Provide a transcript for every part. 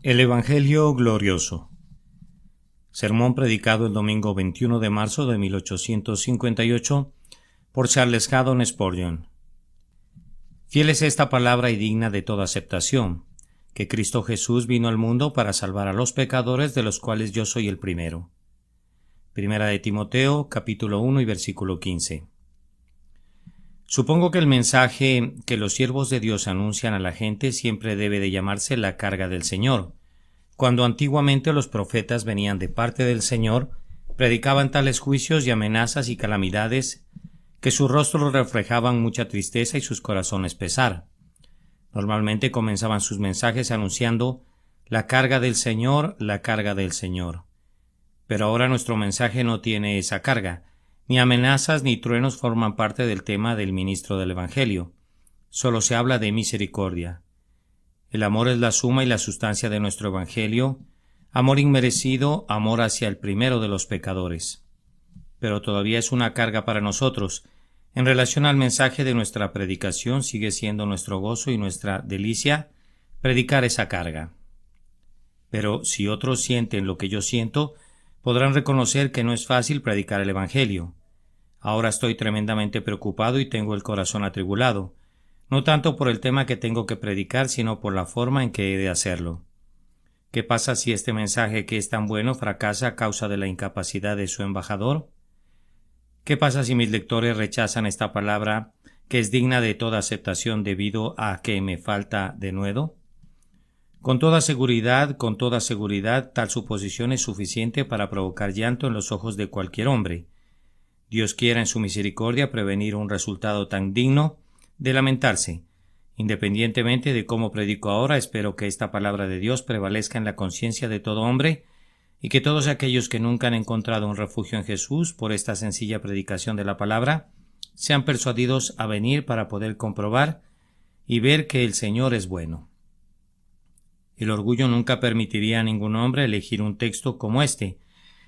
El Evangelio Glorioso. Sermón predicado el domingo 21 de marzo de 1858 por Charles Haddon Spurgeon. Fiel es esta palabra y digna de toda aceptación, que Cristo Jesús vino al mundo para salvar a los pecadores, de los cuales yo soy el primero. Primera de Timoteo, capítulo 1 y versículo 15. Supongo que el mensaje que los siervos de Dios anuncian a la gente siempre debe de llamarse la carga del Señor. Cuando antiguamente los profetas venían de parte del Señor, predicaban tales juicios y amenazas y calamidades que sus rostros reflejaban mucha tristeza y sus corazones pesar. Normalmente comenzaban sus mensajes anunciando la carga del Señor, la carga del Señor. Pero ahora nuestro mensaje no tiene esa carga. Ni amenazas ni truenos forman parte del tema del ministro del Evangelio. Solo se habla de misericordia. El amor es la suma y la sustancia de nuestro Evangelio, amor inmerecido, amor hacia el primero de los pecadores. Pero todavía es una carga para nosotros. En relación al mensaje de nuestra predicación, sigue siendo nuestro gozo y nuestra delicia predicar esa carga. Pero si otros sienten lo que yo siento, podrán reconocer que no es fácil predicar el Evangelio. Ahora estoy tremendamente preocupado y tengo el corazón atribulado, no tanto por el tema que tengo que predicar, sino por la forma en que he de hacerlo. ¿Qué pasa si este mensaje que es tan bueno fracasa a causa de la incapacidad de su embajador? ¿Qué pasa si mis lectores rechazan esta palabra que es digna de toda aceptación debido a que me falta denuedo? Con toda seguridad, tal suposición es suficiente para provocar llanto en los ojos de cualquier hombre. Dios quiera en su misericordia prevenir un resultado tan digno de lamentarse. Independientemente de cómo predico ahora, espero que esta palabra de Dios prevalezca en la conciencia de todo hombre y que todos aquellos que nunca han encontrado un refugio en Jesús por esta sencilla predicación de la palabra sean persuadidos a venir para poder comprobar y ver que el Señor es bueno. El orgullo nunca permitiría a ningún hombre elegir un texto como este.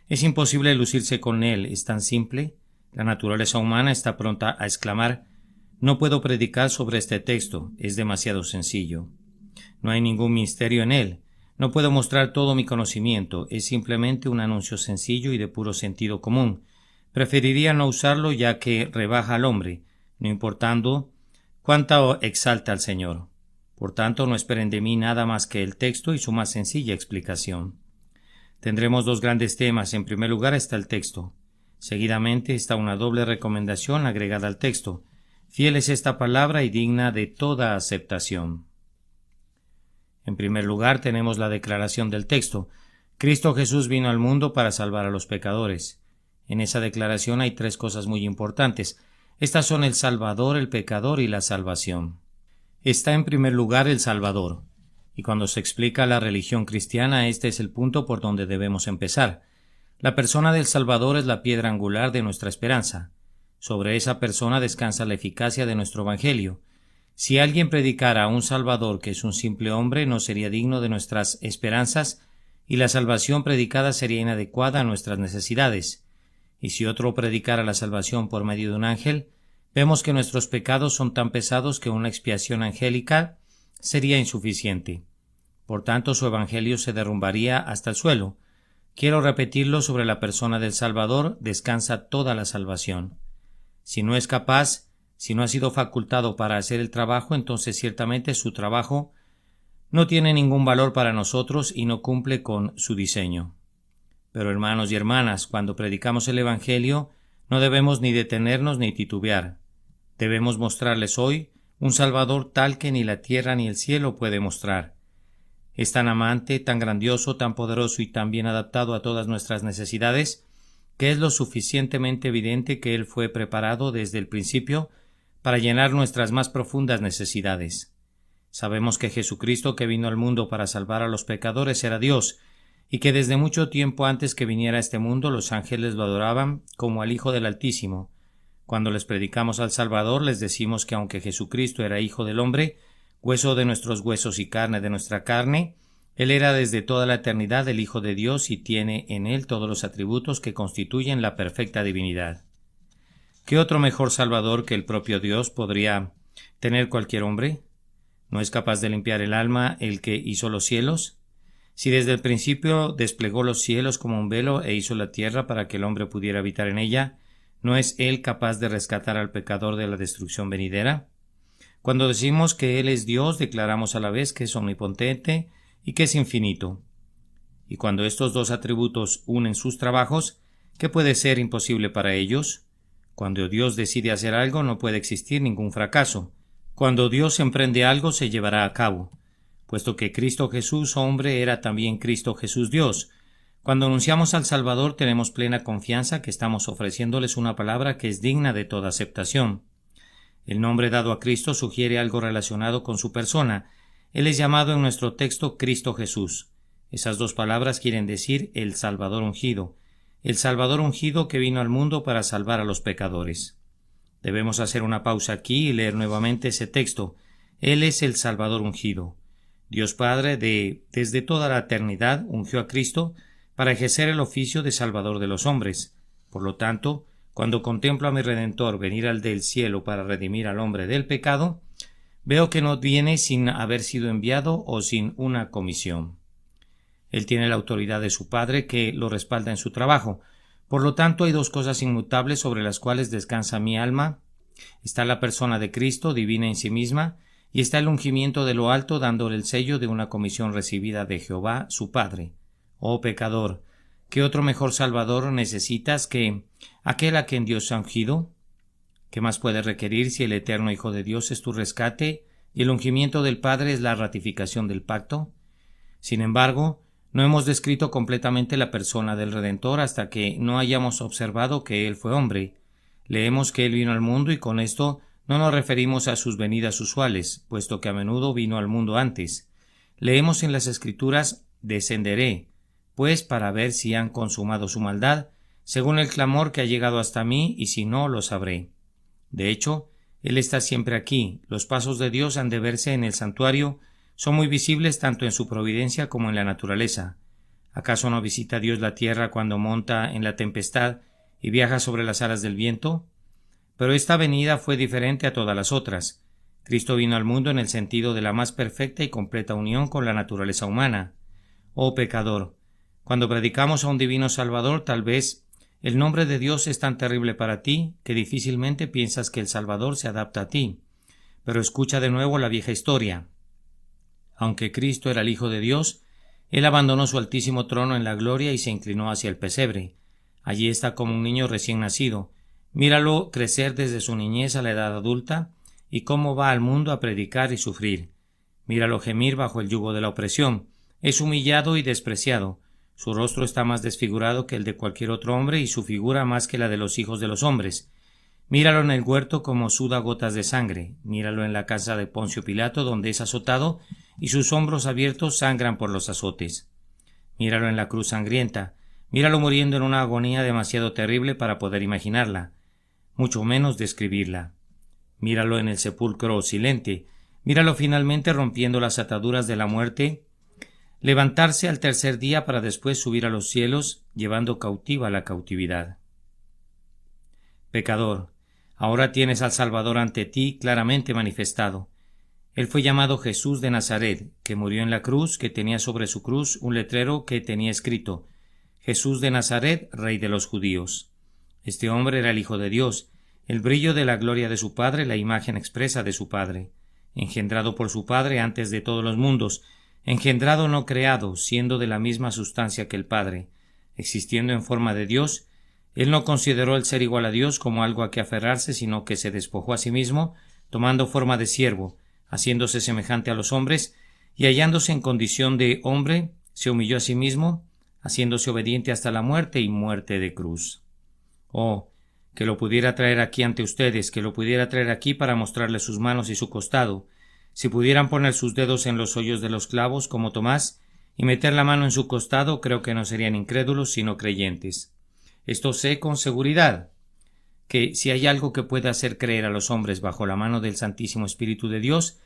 Es imposible lucirse con él, es tan simple. La naturaleza humana está pronta a exclamar: no puedo predicar sobre este texto, es demasiado sencillo. No hay ningún misterio en él. No puedo mostrar todo mi conocimiento, es simplemente un anuncio sencillo y de puro sentido común. Preferiría no usarlo ya que rebaja al hombre, no importando cuánto exalta al Señor. Por tanto, no esperen de mí nada más que el texto y su más sencilla explicación. Tendremos dos grandes temas. En primer lugar está el texto. Seguidamente está una doble recomendación agregada al texto. Fiel es esta palabra y digna de toda aceptación. En primer lugar tenemos la declaración del texto. Cristo Jesús vino al mundo para salvar a los pecadores. En esa declaración hay tres cosas muy importantes. Estas son el Salvador, el pecador y la salvación. Está en primer lugar el Salvador. Y cuando se explica la religión cristiana, este es el punto por donde debemos empezar. La persona del Salvador es la piedra angular de nuestra esperanza. Sobre esa persona descansa la eficacia de nuestro Evangelio. Si alguien predicara a un Salvador que es un simple hombre, no sería digno de nuestras esperanzas y la salvación predicada sería inadecuada a nuestras necesidades. Y si otro predicara la salvación por medio de un ángel, vemos que nuestros pecados son tan pesados que una expiación angélica sería insuficiente. Por tanto, su Evangelio se derrumbaría hasta el suelo. Quiero repetirlo: sobre la persona del Salvador descansa toda la salvación. Si no es capaz, si no ha sido facultado para hacer el trabajo, entonces ciertamente su trabajo no tiene ningún valor para nosotros y no cumple con su diseño. Pero hermanos y hermanas, cuando predicamos el Evangelio, no debemos ni detenernos ni titubear. Debemos mostrarles hoy un Salvador tal que ni la tierra ni el cielo puede mostrar. Es tan amante, tan grandioso, tan poderoso y tan bien adaptado a todas nuestras necesidades, que es lo suficientemente evidente que Él fue preparado desde el principio para llenar nuestras más profundas necesidades. Sabemos que Jesucristo, que vino al mundo para salvar a los pecadores, era Dios, y que desde mucho tiempo antes que viniera a este mundo los ángeles lo adoraban como al Hijo del Altísimo. Cuando les predicamos al Salvador, les decimos que aunque Jesucristo era Hijo del hombre, hueso de nuestros huesos y carne de nuestra carne, Él era desde toda la eternidad el Hijo de Dios y tiene en Él todos los atributos que constituyen la perfecta divinidad. ¿Qué otro mejor Salvador que el propio Dios podría tener cualquier hombre? ¿No es capaz de limpiar el alma el que hizo los cielos? Si desde el principio desplegó los cielos como un velo e hizo la tierra para que el hombre pudiera habitar en ella, ¿no es Él capaz de rescatar al pecador de la destrucción venidera? Cuando decimos que Él es Dios, declaramos a la vez que es omnipotente y que es infinito. Y cuando estos dos atributos unen sus trabajos, ¿qué puede ser imposible para ellos? Cuando Dios decide hacer algo, no puede existir ningún fracaso. Cuando Dios emprende algo, se llevará a cabo. Puesto que Cristo Jesús, hombre, era también Cristo Jesús Dios. Cuando anunciamos al Salvador, tenemos plena confianza que estamos ofreciéndoles una palabra que es digna de toda aceptación. El nombre dado a Cristo sugiere algo relacionado con su persona. Él es llamado en nuestro texto Cristo Jesús. Esas dos palabras quieren decir el Salvador ungido que vino al mundo para salvar a los pecadores. Debemos hacer una pausa aquí y leer nuevamente ese texto. Él es el Salvador ungido. Dios Padre desde toda la eternidad ungió a Cristo para ejercer el oficio de Salvador de los hombres. Por lo tanto, cuando contemplo a mi Redentor venir al del cielo para redimir al hombre del pecado, veo que no viene sin haber sido enviado o sin una comisión. Él tiene la autoridad de su Padre que lo respalda en su trabajo. Por lo tanto, hay dos cosas inmutables sobre las cuales descansa mi alma. Está la persona de Cristo, divina en sí misma, y está el ungimiento de lo alto dándole el sello de una comisión recibida de Jehová, su Padre. Oh pecador, ¿qué otro mejor Salvador necesitas que aquel a quien Dios ha ungido? ¿Qué más puedes requerir si el eterno Hijo de Dios es tu rescate y el ungimiento del Padre es la ratificación del pacto? Sin embargo, no hemos descrito completamente la persona del Redentor hasta que no hayamos observado que Él fue hombre. Leemos que Él vino al mundo y con esto no nos referimos a sus venidas usuales, puesto que a menudo vino al mundo antes. Leemos en las Escrituras: descenderé, pues para ver si han consumado su maldad, según el clamor que ha llegado hasta mí, y si no, lo sabré. De hecho, Él está siempre aquí. Los pasos de Dios han de verse en el santuario, son muy visibles tanto en su providencia como en la naturaleza. ¿Acaso no visita Dios la tierra cuando monta en la tempestad y viaja sobre las alas del viento? Pero esta venida fue diferente a todas las otras. Cristo vino al mundo en el sentido de la más perfecta y completa unión con la naturaleza humana. Oh pecador, cuando predicamos a un divino Salvador, tal vez el nombre de Dios es tan terrible para ti que difícilmente piensas que el Salvador se adapta a ti. Pero escucha de nuevo la vieja historia. Aunque Cristo era el Hijo de Dios, Él abandonó su altísimo trono en la gloria y se inclinó hacia el pesebre. Allí está como un niño recién nacido. Míralo crecer desde su niñez a la edad adulta y cómo va al mundo a predicar y sufrir. Míralo gemir bajo el yugo de la opresión. Es humillado y despreciado. Su rostro está más desfigurado que el de cualquier otro hombre y su figura más que la de los hijos de los hombres. Míralo en el huerto como suda gotas de sangre. Míralo en la casa de Poncio Pilato donde es azotado y sus hombros abiertos sangran por los azotes. Míralo en la cruz sangrienta. Míralo muriendo en una agonía demasiado terrible para poder imaginarla, mucho menos describirla. Míralo en el sepulcro silente. Míralo finalmente rompiendo las ataduras de la muerte, levantarse al tercer día para después subir a los cielos, llevando cautiva la cautividad. Pecador, ahora tienes al Salvador ante ti claramente manifestado. Él fue llamado Jesús de Nazaret, que murió en la cruz, que tenía sobre su cruz un letrero que tenía escrito: Jesús de Nazaret, Rey de los Judíos. Este hombre era el Hijo de Dios, el brillo de la gloria de su Padre, la imagen expresa de su Padre, engendrado por su Padre antes de todos los mundos, engendrado no creado, siendo de la misma sustancia que el Padre, existiendo en forma de Dios. Él no consideró el ser igual a Dios como algo a que aferrarse, sino que se despojó a sí mismo, tomando forma de siervo, haciéndose semejante a los hombres, y hallándose en condición de hombre, se humilló a sí mismo, haciéndose obediente hasta la muerte y muerte de cruz. Oh, que lo pudiera traer aquí ante ustedes, que lo pudiera traer aquí para mostrarles sus manos y su costado. Si pudieran poner sus dedos en los hoyos de los clavos, como Tomás, y meter la mano en su costado, creo que no serían incrédulos, sino creyentes. Esto sé con seguridad, que si hay algo que pueda hacer creer a los hombres bajo la mano del Santísimo Espíritu de Dios,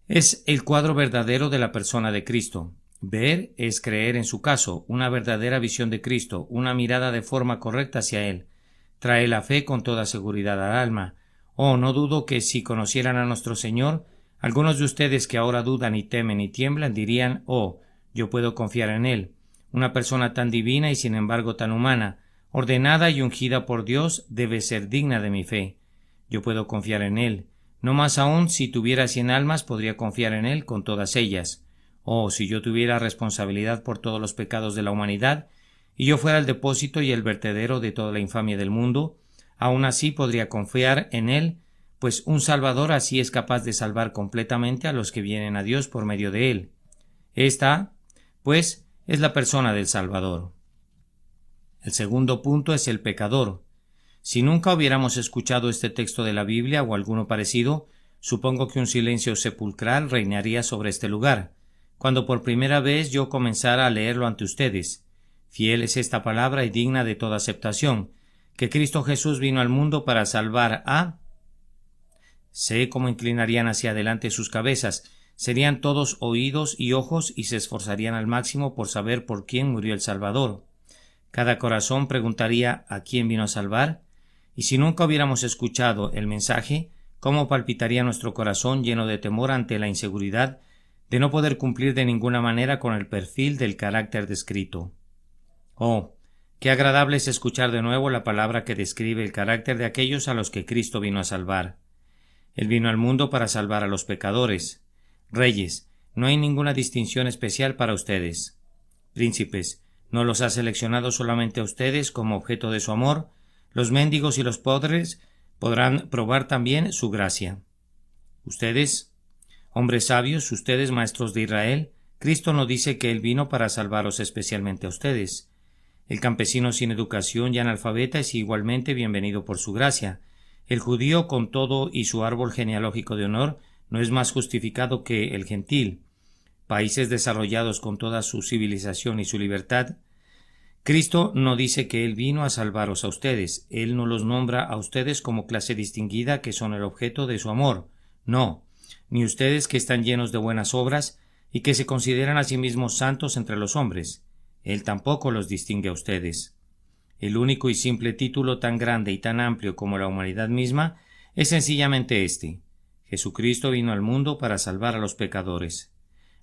es el cuadro verdadero de la persona de Cristo. Ver es creer en su caso, una verdadera visión de Cristo, una mirada de forma correcta hacia Él. Trae la fe con toda seguridad al alma. Oh, no dudo que si conocieran a nuestro Señor, algunos de ustedes que ahora dudan y temen y tiemblan dirían: oh, yo puedo confiar en él. Una persona tan divina y sin embargo tan humana, ordenada y ungida por Dios, debe ser digna de mi fe. Yo puedo confiar en él. No más aún, si tuviera 100 almas, podría confiar en él con todas ellas. Oh, si yo tuviera responsabilidad por todos los pecados de la humanidad, y yo fuera el depósito y el vertedero de toda la infamia del mundo, aún así podría confiar en él, pues un Salvador así es capaz de salvar completamente a los que vienen a Dios por medio de él. Esta, pues, es la persona del Salvador. El segundo punto es el pecador. Si nunca hubiéramos escuchado este texto de la Biblia o alguno parecido, supongo que un silencio sepulcral reinaría sobre este lugar, cuando por primera vez yo comenzara a leerlo ante ustedes. Fiel es esta palabra y digna de toda aceptación, que Cristo Jesús vino al mundo para salvar a... Sé cómo inclinarían hacia adelante sus cabezas, serían todos oídos y ojos y se esforzarían al máximo por saber por quién murió el Salvador. Cada corazón preguntaría ¿a quién vino a salvar? Y si nunca hubiéramos escuchado el mensaje, ¿cómo palpitaría nuestro corazón lleno de temor ante la inseguridad de no poder cumplir de ninguna manera con el perfil del carácter descrito? Oh, qué agradable es escuchar de nuevo la palabra que describe el carácter de aquellos a los que Cristo vino a salvar. Él vino al mundo para salvar a los pecadores. Reyes, no hay ninguna distinción especial para ustedes. Príncipes, no los ha seleccionado solamente a ustedes como objeto de su amor. Los mendigos y los pobres podrán probar también su gracia. Ustedes, hombres sabios, ustedes maestros de Israel, Cristo no dice que Él vino para salvaros especialmente a ustedes. El campesino sin educación y analfabeta es igualmente bienvenido por su gracia. El judío con todo y su árbol genealógico de honor no es más justificado que el gentil. Países desarrollados con toda su civilización y su libertad. Cristo no dice que Él vino a salvaros a ustedes. Él no los nombra a ustedes como clase distinguida que son el objeto de su amor. No, ni ustedes que están llenos de buenas obras y que se consideran a sí mismos santos entre los hombres. Él tampoco los distingue a ustedes. El único y simple título tan grande y tan amplio como la humanidad misma es sencillamente este: Jesucristo vino al mundo para salvar a los pecadores.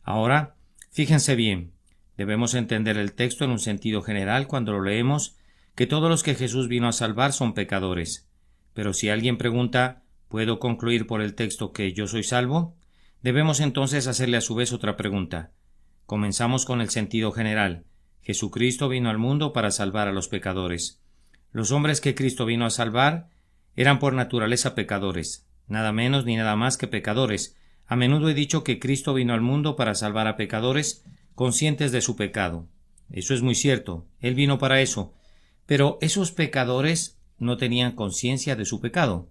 Ahora, fíjense bien, debemos entender el texto en un sentido general cuando lo leemos, que todos los que Jesús vino a salvar son pecadores. Pero si alguien pregunta, ¿puedo concluir por el texto que yo soy salvo? Debemos entonces hacerle a su vez otra pregunta. Comenzamos con el sentido general. Jesucristo vino al mundo para salvar a los pecadores. Los hombres que Cristo vino a salvar eran por naturaleza pecadores, nada menos ni nada más que pecadores. A menudo he dicho que Cristo vino al mundo para salvar a pecadores conscientes de su pecado. Eso es muy cierto, Él vino para eso. Pero esos pecadores no tenían conciencia de su pecado.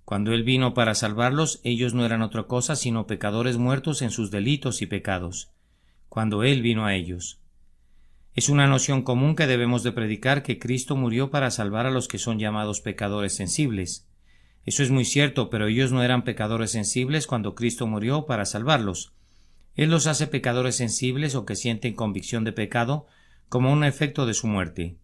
Cuando Él vino para salvarlos, ellos no eran otra cosa sino pecadores muertos en sus delitos y pecados. Cuando Él vino a ellos. Es una noción común que debemos de predicar que Cristo murió para salvar a los que son llamados pecadores sensibles. Eso es muy cierto, pero ellos no eran pecadores sensibles cuando Cristo murió para salvarlos. Él los hace pecadores sensibles o que sienten convicción de pecado como un efecto de su muerte.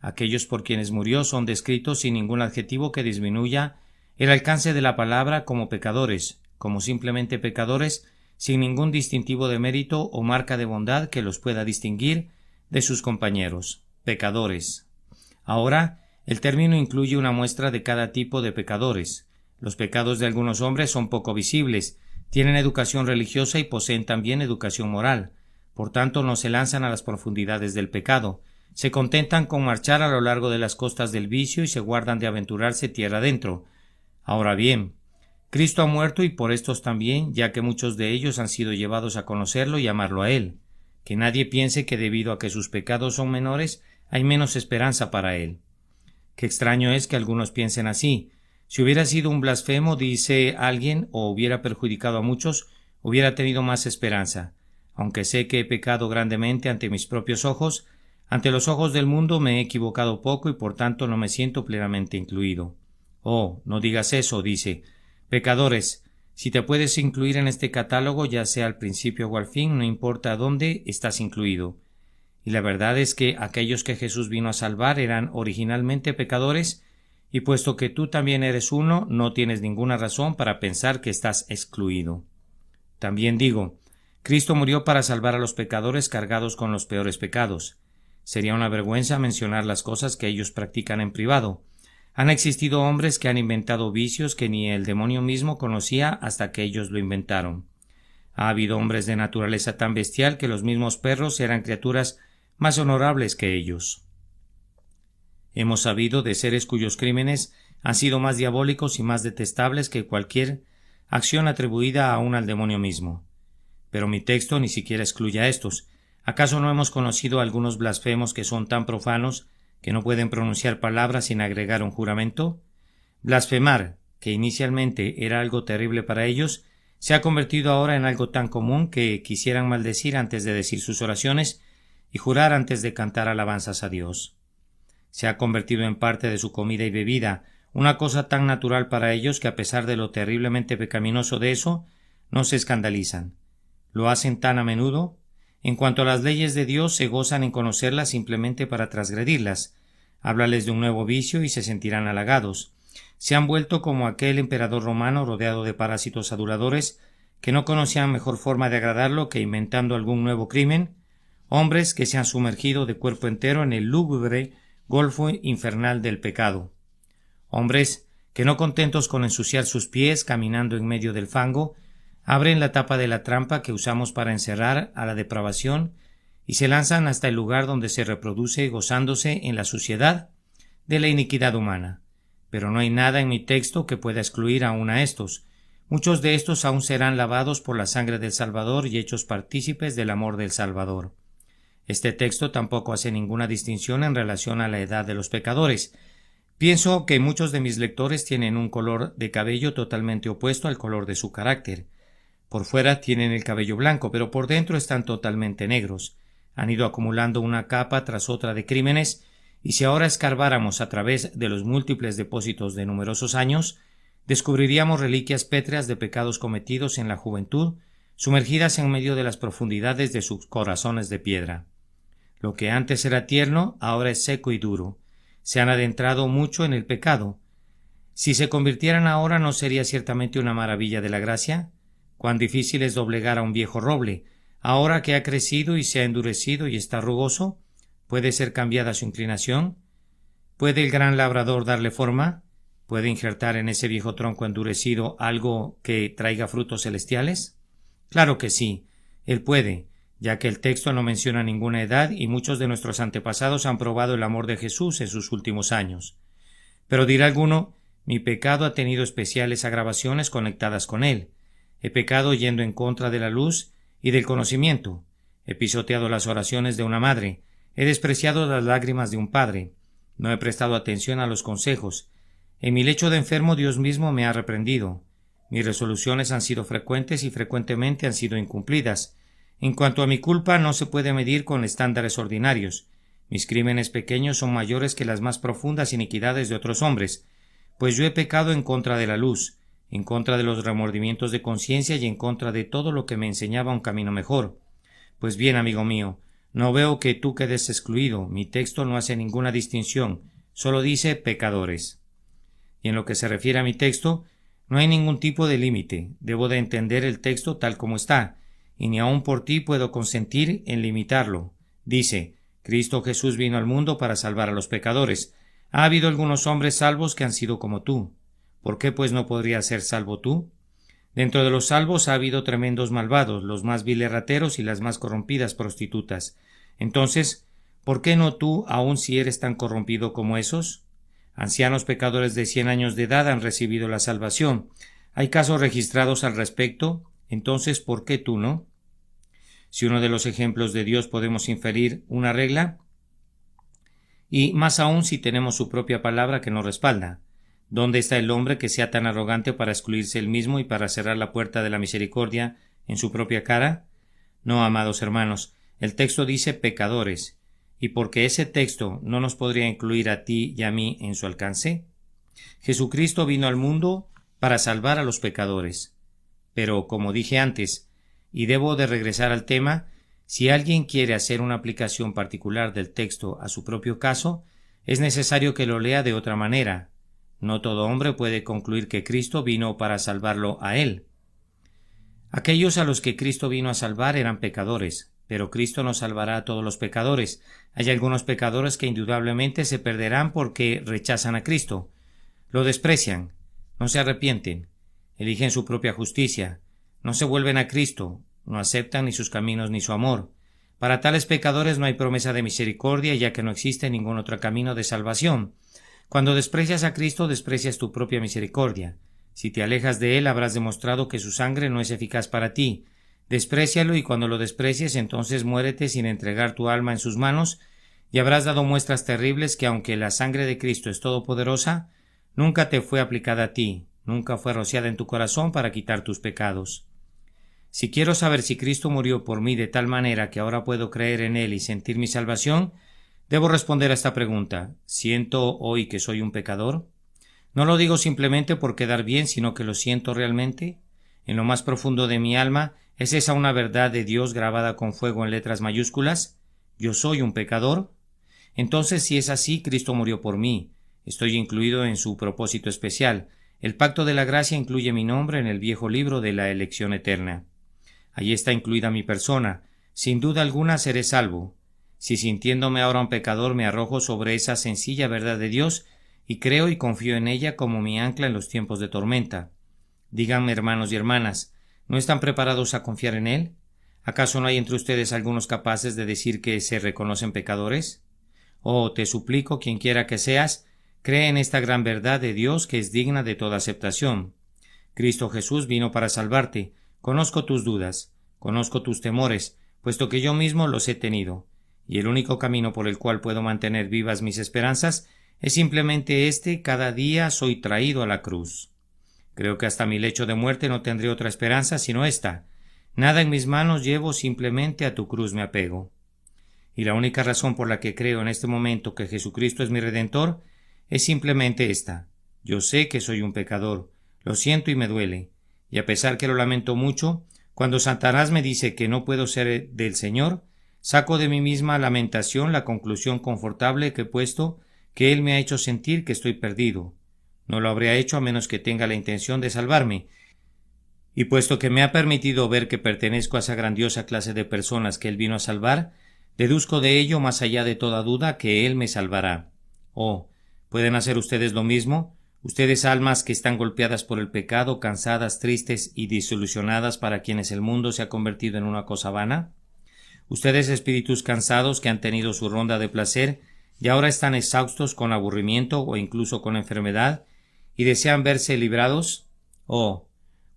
Aquellos por quienes murió son descritos sin ningún adjetivo que disminuya el alcance de la palabra como pecadores, como simplemente pecadores, sin ningún distintivo de mérito o marca de bondad que los pueda distinguir de sus compañeros, pecadores. Ahora, el término incluye una muestra de cada tipo de pecadores. Los pecados de algunos hombres son poco visibles, tienen educación religiosa y poseen también educación moral. Por tanto, no se lanzan a las profundidades del pecado. Se contentan con marchar a lo largo de las costas del vicio y se guardan de aventurarse tierra adentro. Ahora bien, Cristo ha muerto y por estos también, ya que muchos de ellos han sido llevados a conocerlo y amarlo a Él. Que nadie piense que debido a que sus pecados son menores, hay menos esperanza para Él. Qué extraño es que algunos piensen así. Si hubiera sido un blasfemo, dice alguien, o hubiera perjudicado a muchos, hubiera tenido más esperanza. Aunque sé que he pecado grandemente ante mis propios ojos, ante los ojos del mundo me he equivocado poco y por tanto no me siento plenamente incluido. Oh, no digas eso, dice. Pecadores, si te puedes incluir en este catálogo, ya sea al principio o al fin, no importa dónde estás incluido. Y la verdad es que aquellos que Jesús vino a salvar eran originalmente pecadores, y puesto que tú también eres uno, no tienes ninguna razón para pensar que estás excluido. También digo, Cristo murió para salvar a los pecadores cargados con los peores pecados. Sería una vergüenza mencionar las cosas que ellos practican en privado. Han existido hombres que han inventado vicios que ni el demonio mismo conocía hasta que ellos lo inventaron. Ha habido hombres de naturaleza tan bestial que los mismos perros eran criaturas más honorables que ellos. Hemos sabido de seres cuyos crímenes han sido más diabólicos y más detestables que cualquier acción atribuida aún al demonio mismo. Pero mi texto ni siquiera excluye a estos. ¿Acaso no hemos conocido algunos blasfemos que son tan profanos que no pueden pronunciar palabras sin agregar un juramento? Blasfemar, que inicialmente era algo terrible para ellos, se ha convertido ahora en algo tan común que quisieran maldecir antes de decir sus oraciones y jurar antes de cantar alabanzas a Dios. Se ha convertido en parte de su comida y bebida, una cosa tan natural para ellos que a pesar de lo terriblemente pecaminoso de eso, no se escandalizan. Lo hacen tan a menudo. En cuanto a las leyes de Dios, se gozan en conocerlas simplemente para transgredirlas. Háblales de un nuevo vicio y se sentirán halagados. Se han vuelto como aquel emperador romano rodeado de parásitos aduladores que no conocían mejor forma de agradarlo que inventando algún nuevo crimen, hombres que se han sumergido de cuerpo entero en el lúgubre golfo infernal del pecado. Hombres que, no contentos con ensuciar sus pies caminando en medio del fango, abren la tapa de la trampa que usamos para encerrar a la depravación y se lanzan hasta el lugar donde se reproduce gozándose en la suciedad de la iniquidad humana. Pero no hay nada en mi texto que pueda excluir aún a estos. Muchos de estos aún serán lavados por la sangre del Salvador y hechos partícipes del amor del Salvador. Este texto tampoco hace ninguna distinción en relación a la edad de los pecadores. Pienso que muchos de mis lectores tienen un color de cabello totalmente opuesto al color de su carácter. Por fuera tienen el cabello blanco, pero por dentro están totalmente negros. Han ido acumulando una capa tras otra de crímenes, y si ahora escarbáramos a través de los múltiples depósitos de numerosos años, descubriríamos reliquias pétreas de pecados cometidos en la juventud, sumergidas en medio de las profundidades de sus corazones de piedra. Lo que antes era tierno, ahora es seco y duro. Se han adentrado mucho en el pecado. Si se convirtieran ahora, ¿no sería ciertamente una maravilla de la gracia? Cuán difícil es doblegar a un viejo roble. Ahora que ha crecido y se ha endurecido y está rugoso, ¿puede ser cambiada su inclinación? ¿Puede el gran labrador darle forma? ¿Puede injertar en ese viejo tronco endurecido algo que traiga frutos celestiales? Claro que sí, él puede, ya que el texto no menciona ninguna edad y muchos de nuestros antepasados han probado el amor de Jesús en sus últimos años. Pero dirá alguno, mi pecado ha tenido especiales agravaciones conectadas con él. He pecado yendo en contra de la luz y del conocimiento. He pisoteado las oraciones de una madre. He despreciado las lágrimas de un padre. No he prestado atención a los consejos. En mi lecho de enfermo Dios mismo me ha reprendido. Mis resoluciones han sido frecuentes y frecuentemente han sido incumplidas. En cuanto a mi culpa, no se puede medir con estándares ordinarios. Mis crímenes pequeños son mayores que las más profundas iniquidades de otros hombres, pues yo he pecado en contra de la luz, en contra de los remordimientos de conciencia y en contra de todo lo que me enseñaba un camino mejor. Pues bien, amigo mío, no veo que tú quedes excluido. Mi texto no hace ninguna distinción, solo dice pecadores. Y en lo que se refiere a mi texto, no hay ningún tipo de límite. Debo de entender el texto tal como está, y ni aun por ti puedo consentir en limitarlo. Dice, Cristo Jesús vino al mundo para salvar a los pecadores. Ha habido algunos hombres salvos que han sido como tú. ¿Por qué pues no podrías ser salvo tú? Dentro de los salvos ha habido tremendos malvados, los más viles rateros y las más corrompidas prostitutas. Entonces, ¿por qué no tú, aun si eres tan corrompido como esos? Ancianos pecadores de 100 años de edad han recibido la salvación. ¿Hay casos registrados al respecto? Entonces, ¿por qué tú no? Si uno de los ejemplos de Dios podemos inferir una regla, y más aún si tenemos su propia palabra que nos respalda. ¿Dónde está el hombre que sea tan arrogante para excluirse él mismo y para cerrar la puerta de la misericordia en su propia cara? No, amados hermanos, el texto dice pecadores, y porque ese texto no nos podría incluir a ti y a mí en su alcance. Jesucristo vino al mundo para salvar a los pecadores. Pero, como dije antes, y debo de regresar al tema, si alguien quiere hacer una aplicación particular del texto a su propio caso, es necesario que lo lea de otra manera. No todo hombre puede concluir que Cristo vino para salvarlo a él. Aquellos a los que Cristo vino a salvar eran pecadores, pero Cristo no salvará a todos los pecadores. Hay algunos pecadores que indudablemente se perderán porque rechazan a Cristo, lo desprecian, no se arrepienten, eligen su propia justicia, no se vuelven a Cristo, no aceptan ni sus caminos ni su amor. Para tales pecadores no hay promesa de misericordia, ya que no existe ningún otro camino de salvación. Cuando desprecias a Cristo, desprecias tu propia misericordia. Si te alejas de Él, habrás demostrado que su sangre no es eficaz para ti. Desprécialo, y cuando lo desprecies, entonces muérete sin entregar tu alma en sus manos, y habrás dado muestras terribles que, aunque la sangre de Cristo es todopoderosa, nunca te fue aplicada a ti, nunca fue rociada en tu corazón para quitar tus pecados. Si quiero saber si Cristo murió por mí de tal manera que ahora puedo creer en Él y sentir mi salvación, debo responder a esta pregunta: ¿siento hoy que soy un pecador? No lo digo simplemente por quedar bien, sino que lo siento realmente. En lo más profundo de mi alma, ¿es esa una verdad de Dios grabada con fuego en letras mayúsculas? ¿Yo soy un pecador? Entonces, si es así, Cristo murió por mí. Estoy incluido en su propósito especial. El pacto de la gracia incluye mi nombre en el viejo libro de la elección eterna. Allí está incluida mi persona. Sin duda alguna seré salvo. Si sintiéndome ahora un pecador me arrojo sobre esa sencilla verdad de Dios y creo y confío en ella como mi ancla en los tiempos de tormenta. Díganme, hermanos y hermanas, ¿no están preparados a confiar en Él? ¿Acaso no hay entre ustedes algunos capaces de decir que se reconocen pecadores? Oh, te suplico, quien quiera que seas, cree en esta gran verdad de Dios que es digna de toda aceptación. Cristo Jesús vino para salvarte. Conozco tus dudas, conozco tus temores, puesto que yo mismo los he tenido, y el único camino por el cual puedo mantener vivas mis esperanzas es simplemente este: cada día soy traído a la cruz. Creo que hasta mi lecho de muerte no tendré otra esperanza sino esta. Nada en mis manos llevo, simplemente a tu cruz me apego. Y la única razón por la que creo en este momento que Jesucristo es mi Redentor es simplemente esta: yo sé que soy un pecador, lo siento y me duele, y a pesar que lo lamento mucho, cuando Satanás me dice que no puedo ser del Señor, saco de mi misma lamentación la conclusión confortable que he puesto que Él me ha hecho sentir que estoy perdido. No lo habría hecho a menos que tenga la intención de salvarme, y puesto que me ha permitido ver que pertenezco a esa grandiosa clase de personas que Él vino a salvar, deduzco de ello, más allá de toda duda, que Él me salvará. Oh, ¿pueden hacer ustedes lo mismo? Ustedes, almas que están golpeadas por el pecado, cansadas, tristes y desilusionadas, para quienes el mundo se ha convertido en una cosa vana. Ustedes, espíritus cansados que han tenido su ronda de placer y ahora están exhaustos con aburrimiento o incluso con enfermedad y desean verse librados. Oh,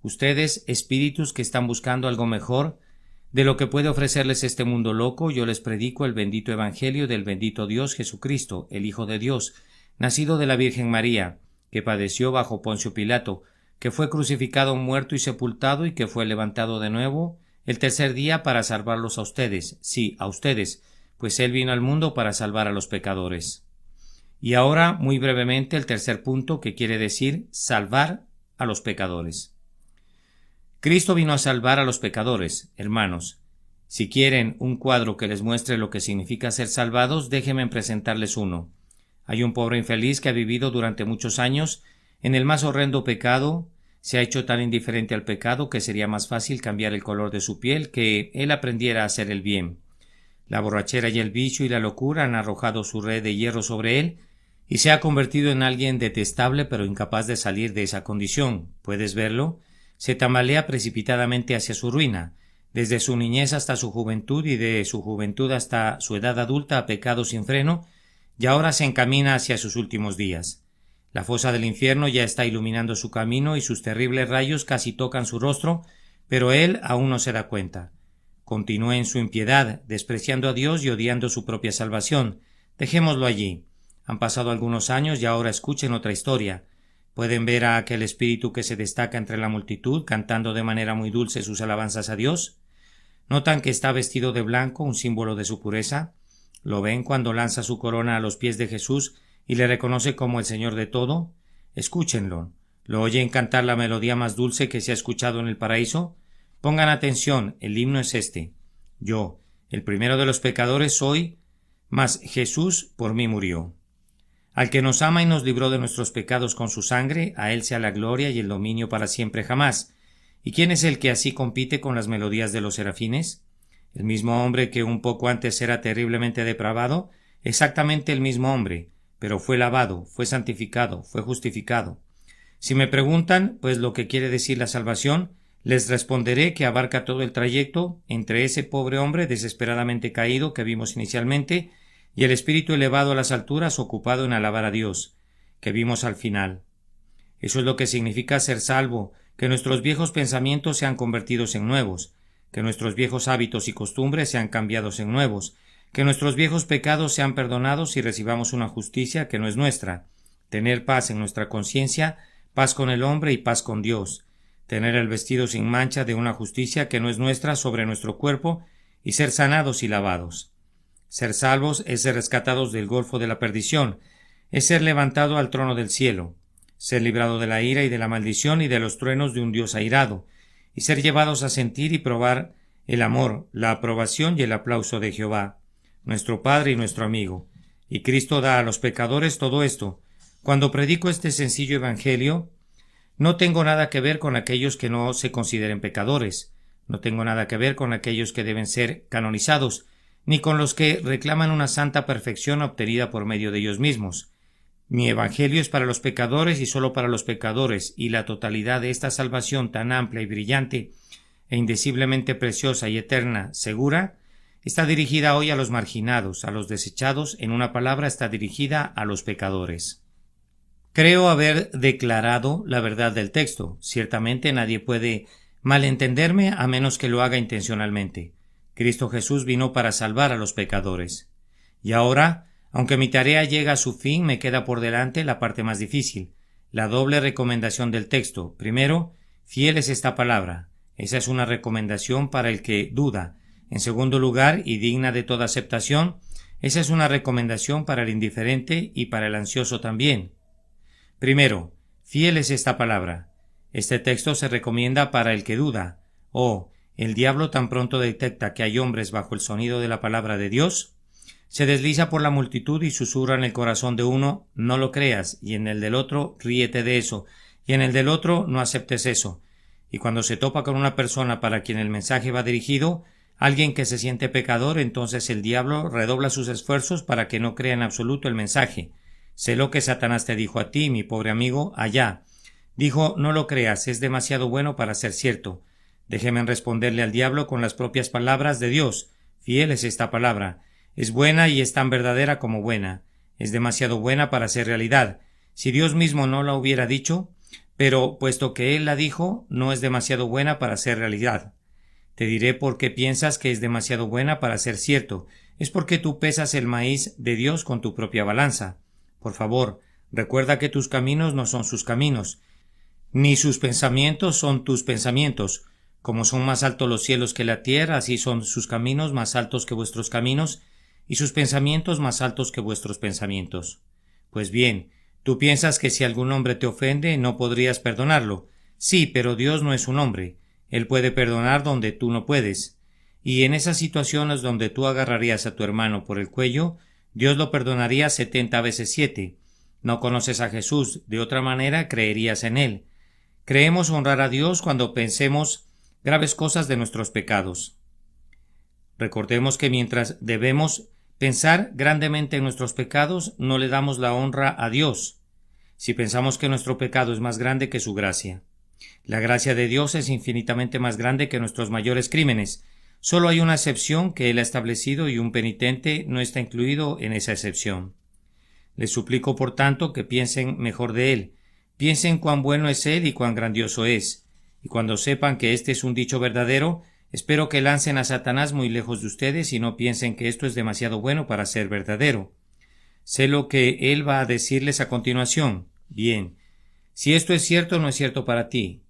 ustedes, espíritus que están buscando algo mejor de lo que puede ofrecerles este mundo loco, yo les predico el bendito evangelio del bendito Dios Jesucristo, el Hijo de Dios, nacido de la Virgen María, que padeció bajo Poncio Pilato, que fue crucificado, muerto y sepultado, y que fue levantado de nuevo el tercer día para salvarlos a ustedes, sí, a ustedes, pues Él vino al mundo para salvar a los pecadores. Y ahora, muy brevemente, el tercer punto, que quiere decir salvar a los pecadores. Cristo vino a salvar a los pecadores, hermanos. Si quieren un cuadro que les muestre lo que significa ser salvados, déjenme presentarles uno. Hay un pobre infeliz que ha vivido durante muchos años en el más horrendo pecado, se ha hecho tan indiferente al pecado que sería más fácil cambiar el color de su piel que él aprendiera a hacer el bien. La borrachera y el vicio y la locura han arrojado su red de hierro sobre él y se ha convertido en alguien detestable pero incapaz de salir de esa condición. ¿Puedes verlo? Se tambalea precipitadamente hacia su ruina. Desde su niñez hasta su juventud y de su juventud hasta su edad adulta ha pecado sin freno y ahora se encamina hacia sus últimos días. La fosa del infierno ya está iluminando su camino y sus terribles rayos casi tocan su rostro, pero él aún no se da cuenta. Continúa en su impiedad, despreciando a Dios y odiando su propia salvación. Dejémoslo allí. Han pasado algunos años y ahora escuchen otra historia. ¿Pueden ver a aquel espíritu que se destaca entre la multitud, cantando de manera muy dulce sus alabanzas a Dios? ¿Notan que está vestido de blanco, un símbolo de su pureza? ¿Lo ven cuando lanza su corona a los pies de Jesús y le reconoce como el Señor de todo? Escúchenlo. ¿Lo oyen cantar la melodía más dulce que se ha escuchado en el paraíso? Pongan atención, el himno es este: yo, el primero de los pecadores soy, mas Jesús por mí murió. Al que nos ama y nos libró de nuestros pecados con su sangre, a él sea la gloria y el dominio para siempre jamás. ¿Y quién es el que así compite con las melodías de los serafines? ¿El mismo hombre que un poco antes era terriblemente depravado? Exactamente el mismo hombre, pero fue lavado, fue santificado, fue justificado. Si me preguntan, pues, lo que quiere decir la salvación, les responderé que abarca todo el trayecto entre ese pobre hombre desesperadamente caído que vimos inicialmente y el espíritu elevado a las alturas ocupado en alabar a Dios, que vimos al final. Eso es lo que significa ser salvo, que nuestros viejos pensamientos sean convertidos en nuevos, que nuestros viejos hábitos y costumbres sean cambiados en nuevos, que nuestros viejos pecados sean perdonados y recibamos una justicia que no es nuestra, tener paz en nuestra conciencia, paz con el hombre y paz con Dios, tener el vestido sin mancha de una justicia que no es nuestra sobre nuestro cuerpo y ser sanados y lavados. Ser salvos es ser rescatados del golfo de la perdición, es ser levantado al trono del cielo, ser librado de la ira y de la maldición y de los truenos de un Dios airado, y ser llevados a sentir y probar el amor, la aprobación y el aplauso de Jehová, nuestro Padre y nuestro amigo. Y Cristo da a los pecadores todo esto. Cuando predico este sencillo evangelio, no tengo nada que ver con aquellos que no se consideren pecadores, no tengo nada que ver con aquellos que deben ser canonizados, ni con los que reclaman una santa perfección obtenida por medio de ellos mismos. Mi evangelio es para los pecadores y solo para los pecadores, y la totalidad de esta salvación tan amplia y brillante, e indeciblemente preciosa y eterna, segura, está dirigida hoy a los marginados, a los desechados, en una palabra, está dirigida a los pecadores. Creo haber declarado la verdad del texto. Ciertamente nadie puede malentenderme a menos que lo haga intencionalmente. Cristo Jesús vino para salvar a los pecadores. Y ahora, aunque mi tarea llega a su fin, me queda por delante la parte más difícil, la doble recomendación del texto. Primero, fiel es esta palabra. Esa es una recomendación para el que duda. En segundo lugar, y digna de toda aceptación, esa es una recomendación para el indiferente y para el ansioso también. Primero, fiel es esta palabra. Este texto se recomienda para el que duda. El diablo tan pronto detecta que hay hombres bajo el sonido de la palabra de Dios, se desliza por la multitud y susurra en el corazón de uno, no lo creas, y en el del otro, ríete de eso, y en el del otro, no aceptes eso. Y cuando se topa con una persona para quien el mensaje va dirigido, alguien que se siente pecador, entonces el diablo redobla sus esfuerzos para que no crea en absoluto el mensaje. Sé lo que Satanás te dijo a ti, mi pobre amigo, allá. Dijo, no lo creas, es demasiado bueno para ser cierto. Déjeme responderle al diablo con las propias palabras de Dios. Fiel es esta palabra. Es buena y es tan verdadera como buena. Es demasiado buena para ser realidad. Si Dios mismo no la hubiera dicho, pero puesto que Él la dijo, no es demasiado buena para ser realidad. Te diré por qué piensas que es demasiado buena para ser cierto. Es porque tú pesas el maíz de Dios con tu propia balanza. Por favor, recuerda que tus caminos no son sus caminos, ni sus pensamientos son tus pensamientos. Como son más altos los cielos que la tierra, así son sus caminos más altos que vuestros caminos, y sus pensamientos más altos que vuestros pensamientos. Pues bien, tú piensas que si algún hombre te ofende, no podrías perdonarlo. Sí, pero Dios no es un hombre. Él puede perdonar donde tú no puedes. Y en esas situaciones donde tú agarrarías a tu hermano por el cuello, Dios lo perdonaría 70 veces 7. No conoces a Jesús, de otra manera creerías en Él. Creemos honrar a Dios cuando pensemos graves cosas de nuestros pecados. Recordemos que mientras debemos pensar grandemente en nuestros pecados, no le damos la honra a Dios, si pensamos que nuestro pecado es más grande que su gracia. La gracia de Dios es infinitamente más grande que nuestros mayores crímenes. Solo hay una excepción que Él ha establecido y un penitente no está incluido en esa excepción. Les suplico, por tanto, que piensen mejor de Él. Piensen cuán bueno es Él y cuán grandioso es. Y cuando sepan que este es un dicho verdadero, espero que lancen a Satanás muy lejos de ustedes y no piensen que esto es demasiado bueno para ser verdadero. Sé lo que Él va a decirles a continuación. Bien, si esto es cierto, no es cierto para ti.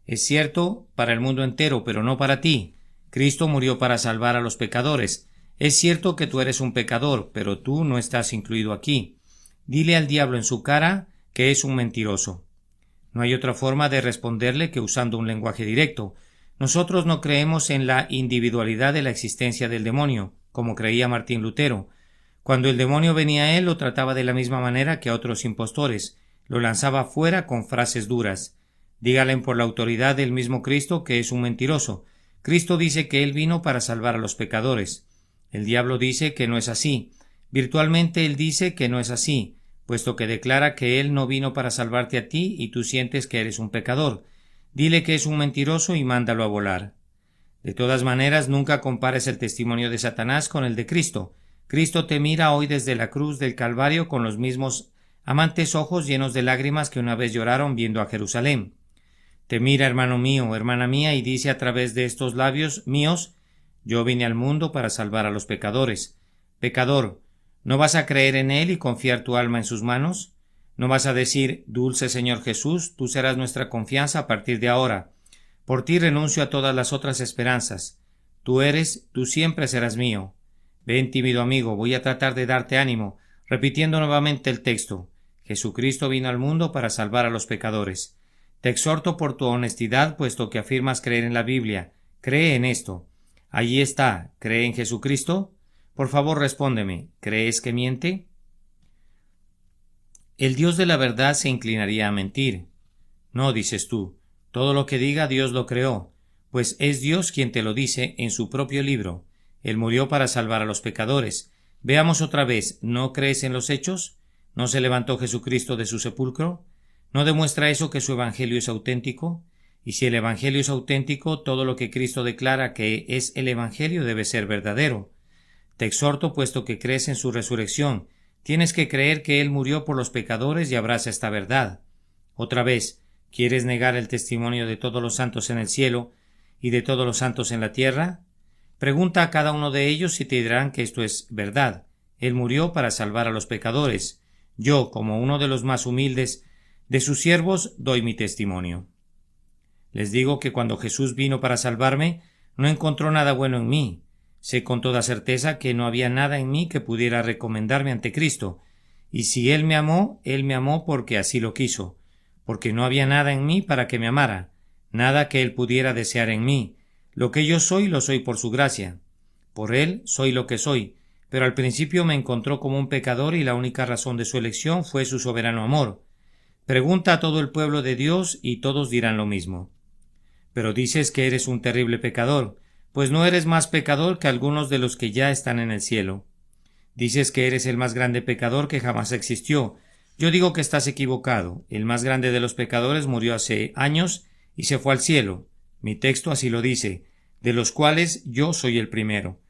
Es cierto para el mundo entero, pero no para ti. Cristo murió para salvar a los pecadores. Es cierto que tú eres un pecador, pero tú no estás incluido aquí. Dile al diablo en su cara que es un mentiroso. No hay otra forma de responderle que usando un lenguaje directo. Nosotros no creemos en la individualidad de la existencia del demonio, como creía Martín Lutero. Cuando el demonio venía a él, lo trataba de la misma manera que a otros impostores. Lo lanzaba fuera con frases duras. Dígale por la autoridad del mismo Cristo que es un mentiroso. Cristo dice que Él vino para salvar a los pecadores. El diablo dice que no es así. Virtualmente Él dice que no es así, puesto que declara que Él no vino para salvarte a ti y tú sientes que eres un pecador. Dile que es un mentiroso y mándalo a volar. De todas maneras, nunca compares el testimonio de Satanás con el de Cristo. Cristo te mira hoy desde la cruz del Calvario con los mismos amantes ojos llenos de lágrimas que una vez lloraron viendo a Jerusalén. Te mira, hermano mío, hermana mía, y dice a través de estos labios míos: yo vine al mundo para salvar a los pecadores. Pecador, ¿no vas a creer en Él y confiar tu alma en sus manos? ¿No vas a decir: dulce Señor Jesús, tú serás nuestra confianza a partir de ahora? Por ti renuncio a todas las otras esperanzas. Tú siempre serás mío. Ven, tímido amigo, voy a tratar de darte ánimo, repitiendo nuevamente el texto. Jesucristo vino al mundo para salvar a los pecadores. Te exhorto por tu honestidad, puesto que afirmas creer en la Biblia. Cree en esto. Allí está. ¿Cree en Jesucristo? Por favor, respóndeme. ¿Crees que miente? El Dios de la verdad se inclinaría a mentir. No, dices tú. Todo lo que diga Dios lo creó, pues es Dios quien te lo dice en su propio libro. Él murió para salvar a los pecadores. Veamos otra vez, ¿no crees en los hechos? ¿No se levantó Jesucristo de su sepulcro? ¿No demuestra eso que su evangelio es auténtico? Y si el evangelio es auténtico, todo lo que Cristo declara que es el evangelio debe ser verdadero. Te exhorto, puesto que crees en su resurrección, tienes que creer que Él murió por los pecadores y abraza esta verdad. Otra vez, ¿quieres negar el testimonio de todos los santos en el cielo y de todos los santos en la tierra? Pregunta a cada uno de ellos y te dirán que esto es verdad. Él murió para salvar a los pecadores. Yo, como uno de los más humildes de sus siervos, doy mi testimonio. Les digo que cuando Jesús vino para salvarme, no encontró nada bueno en mí. Sé con toda certeza que no había nada en mí que pudiera recomendarme ante Cristo. Y si Él me amó porque así lo quiso, porque no había nada en mí para que me amara, nada que Él pudiera desear en mí. Lo que yo soy, lo soy por su gracia. Por Él soy lo que soy, pero al principio me encontró como un pecador y la única razón de su elección fue su soberano amor. Pregunta a todo el pueblo de Dios y todos dirán lo mismo. Pero dices que eres un terrible pecador, pues no eres más pecador que algunos de los que ya están en el cielo. Dices que eres el más grande pecador que jamás existió. Yo digo que estás equivocado. El más grande de los pecadores murió hace años y se fue al cielo. Mi texto así lo dice, de los cuales yo soy el primero.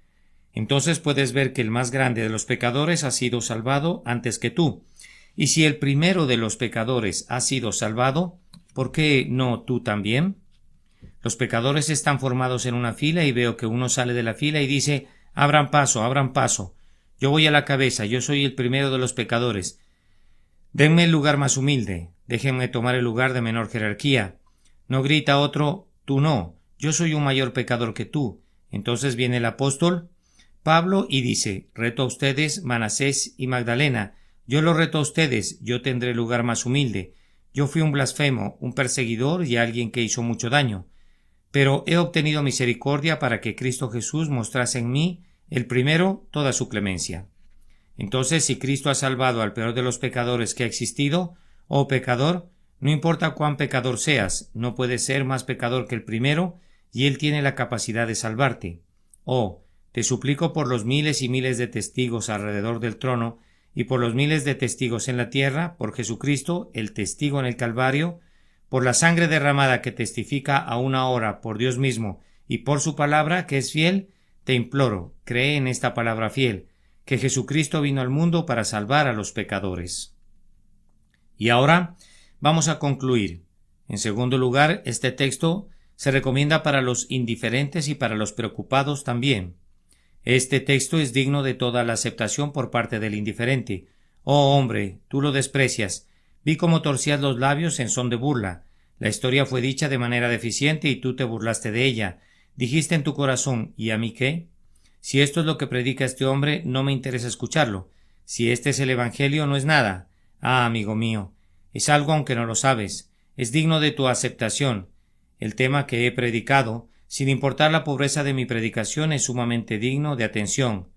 Entonces puedes ver que el más grande de los pecadores ha sido salvado antes que tú. Y si el primero de los pecadores ha sido salvado, ¿por qué no tú también? Los pecadores están formados en una fila y veo que uno sale de la fila y dice: abran paso, abran paso. Yo voy a la cabeza, yo soy el primero de los pecadores. Denme el lugar más humilde, déjenme tomar el lugar de menor jerarquía. No grita otro: tú no, yo soy un mayor pecador que tú. Entonces viene el apóstol Pablo y dice: reto a ustedes, Manasés y Magdalena, yo lo reto a ustedes, yo tendré el lugar más humilde. Yo fui un blasfemo, un perseguidor y alguien que hizo mucho daño. Pero he obtenido misericordia para que Cristo Jesús mostrase en mí, el primero, toda su clemencia. Entonces, si Cristo ha salvado al peor de los pecadores que ha existido, oh pecador, no importa cuán pecador seas, no puedes ser más pecador que el primero, y Él tiene la capacidad de salvarte. Oh, te suplico por los miles y miles de testigos alrededor del trono, y por los miles de testigos en la tierra, por Jesucristo, el testigo en el Calvario, por la sangre derramada que testifica aún ahora por Dios mismo, y por su palabra que es fiel, te imploro, cree en esta palabra fiel, que Jesucristo vino al mundo para salvar a los pecadores. Y ahora vamos a concluir. En segundo lugar, este texto se recomienda para los indiferentes y para los preocupados también. Este texto es digno de toda la aceptación por parte del indiferente. Oh hombre, tú lo desprecias. Vi cómo torcías los labios en son de burla. La historia fue dicha de manera deficiente y tú te burlaste de ella. Dijiste en tu corazón: ¿y a mí qué? Si esto es lo que predica este hombre, no me interesa escucharlo. Si este es el Evangelio, no es nada. Ah, amigo mío, es algo aunque no lo sabes. Es digno de tu aceptación. El tema que he predicado, sin importar la pobreza de mi predicación, es sumamente digno de atención.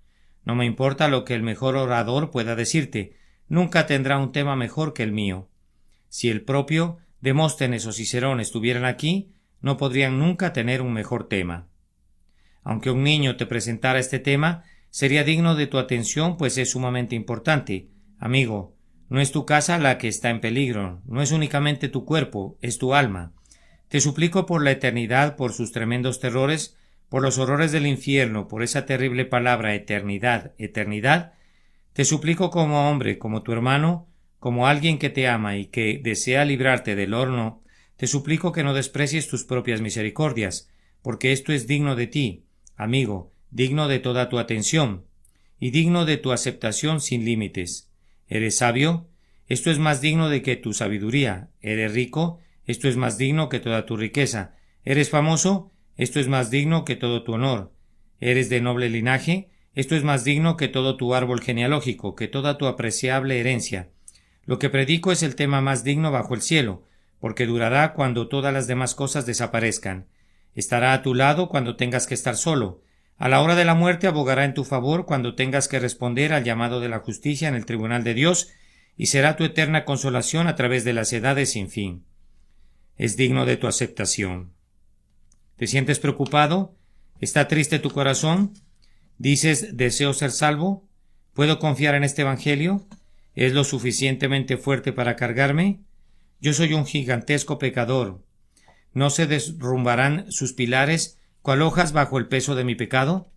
No me importa lo que el mejor orador pueda decirte. Nunca tendrá un tema mejor que el mío. Si el propio Demóstenes o Cicerón estuvieran aquí, no podrían nunca tener un mejor tema. Aunque un niño te presentara este tema, sería digno de tu atención, pues es sumamente importante. Amigo, no es tu casa la que está en peligro, no es únicamente tu cuerpo, es tu alma. Te suplico por la eternidad, por sus tremendos terrores, por los horrores del infierno, por esa terrible palabra eternidad, eternidad. Te suplico como hombre, como tu hermano, como alguien que te ama y que desea librarte del horno, te suplico que no desprecies tus propias misericordias, porque esto es digno de ti, amigo, digno de toda tu atención, y digno de tu aceptación sin límites. ¿Eres sabio? Esto es más digno de que tu sabiduría. ¿Eres rico? Esto es más digno que toda tu riqueza. ¿Eres famoso? Esto es más digno que todo tu honor. ¿Eres de noble linaje? Esto es más digno que todo tu árbol genealógico, que toda tu apreciable herencia. Lo que predico es el tema más digno bajo el cielo, porque durará cuando todas las demás cosas desaparezcan. Estará a tu lado cuando tengas que estar solo. A la hora de la muerte abogará en tu favor cuando tengas que responder al llamado de la justicia en el tribunal de Dios, y será tu eterna consolación a través de las edades sin fin. Es digno de tu aceptación. ¿Te sientes preocupado? ¿Está triste tu corazón? ¿Dices, deseo ser salvo? ¿Puedo confiar en este Evangelio? ¿Es lo suficientemente fuerte para cargarme? Yo soy un gigantesco pecador. ¿No se derrumbarán sus pilares cual hojas bajo el peso de mi pecado?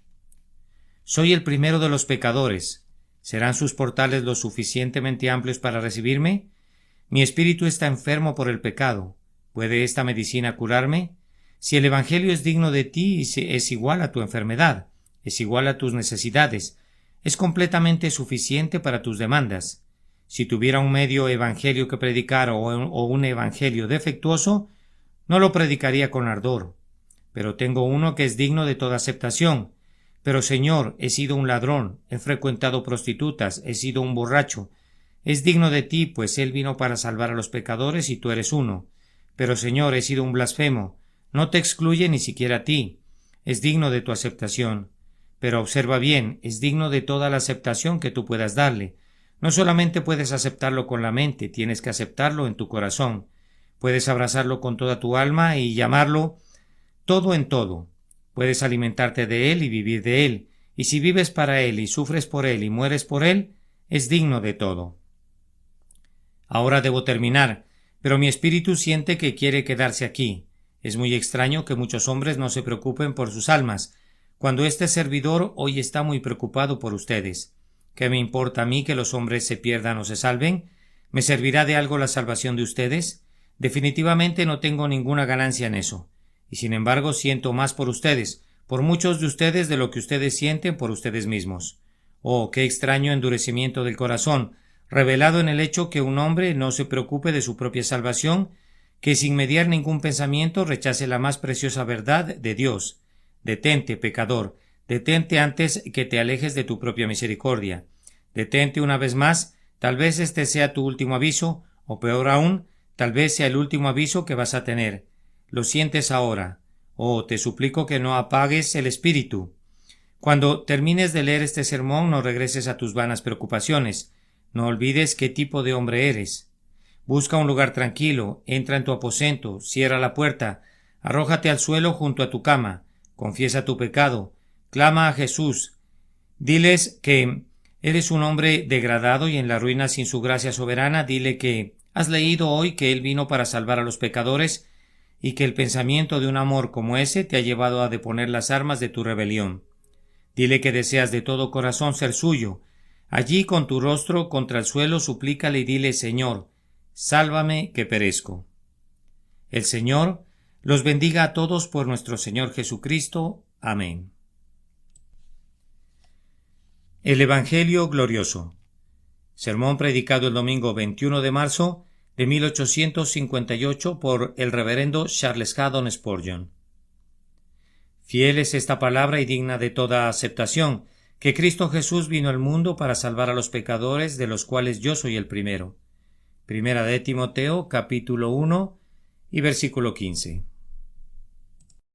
Soy el primero de los pecadores. ¿Serán sus portales lo suficientemente amplios para recibirme? Mi espíritu está enfermo por el pecado. ¿Puede esta medicina curarme? Si el Evangelio es digno de ti, es igual a tu enfermedad, es igual a tus necesidades, es completamente suficiente para tus demandas. Si tuviera un medio evangelio que predicar o un evangelio defectuoso, no lo predicaría con ardor. Pero tengo uno que es digno de toda aceptación. Pero, Señor, he sido un ladrón, he frecuentado prostitutas, he sido un borracho. Es digno de ti, pues Él vino para salvar a los pecadores y tú eres uno. Pero, Señor, he sido un blasfemo. No te excluye ni siquiera a ti. Es digno de tu aceptación. Pero observa bien, es digno de toda la aceptación que tú puedas darle. No solamente puedes aceptarlo con la mente, tienes que aceptarlo en tu corazón. Puedes abrazarlo con toda tu alma y llamarlo todo en todo. Puedes alimentarte de él y vivir de él, y si vives para él y sufres por él y mueres por él, es digno de todo. Ahora debo terminar, pero mi espíritu siente que quiere quedarse aquí. Es muy extraño que muchos hombres no se preocupen por sus almas, cuando este servidor hoy está muy preocupado por ustedes. ¿Qué me importa a mí que los hombres se pierdan o se salven? ¿Me servirá de algo la salvación de ustedes? Definitivamente no tengo ninguna ganancia en eso. Y sin embargo siento más por ustedes, por muchos de ustedes de lo que ustedes sienten por ustedes mismos. Oh, qué extraño endurecimiento del corazón, revelado en el hecho que un hombre no se preocupe de su propia salvación, que sin mediar ningún pensamiento rechace la más preciosa verdad de Dios. Detente, pecador, detente antes que te alejes de tu propia misericordia. Detente una vez más, tal vez este sea tu último aviso, o peor aún, tal vez sea el último aviso que vas a tener. Lo sientes ahora. Oh, te suplico que no apagues el espíritu. Cuando termines de leer este sermón, no regreses a tus vanas preocupaciones. No olvides qué tipo de hombre eres. Busca un lugar tranquilo, entra en tu aposento, cierra la puerta, arrójate al suelo junto a tu cama, confiesa tu pecado, clama a Jesús. Diles que eres un hombre degradado y en la ruina sin su gracia soberana. Dile que has leído hoy que Él vino para salvar a los pecadores y que el pensamiento de un amor como ese te ha llevado a deponer las armas de tu rebelión. Dile que deseas de todo corazón ser suyo. Allí, con tu rostro contra el suelo, suplícale y dile: Señor, sálvame que perezco. El Señor los bendiga a todos por nuestro Señor Jesucristo. Amén. El Evangelio glorioso. Sermón predicado el domingo 21 de marzo de 1858 por el reverendo Charles Haddon Spurgeon. Fiel es esta palabra y digna de toda aceptación, que Cristo Jesús vino al mundo para salvar a los pecadores, de los cuales yo soy el primero. Primera de Timoteo, capítulo 1 y versículo 15.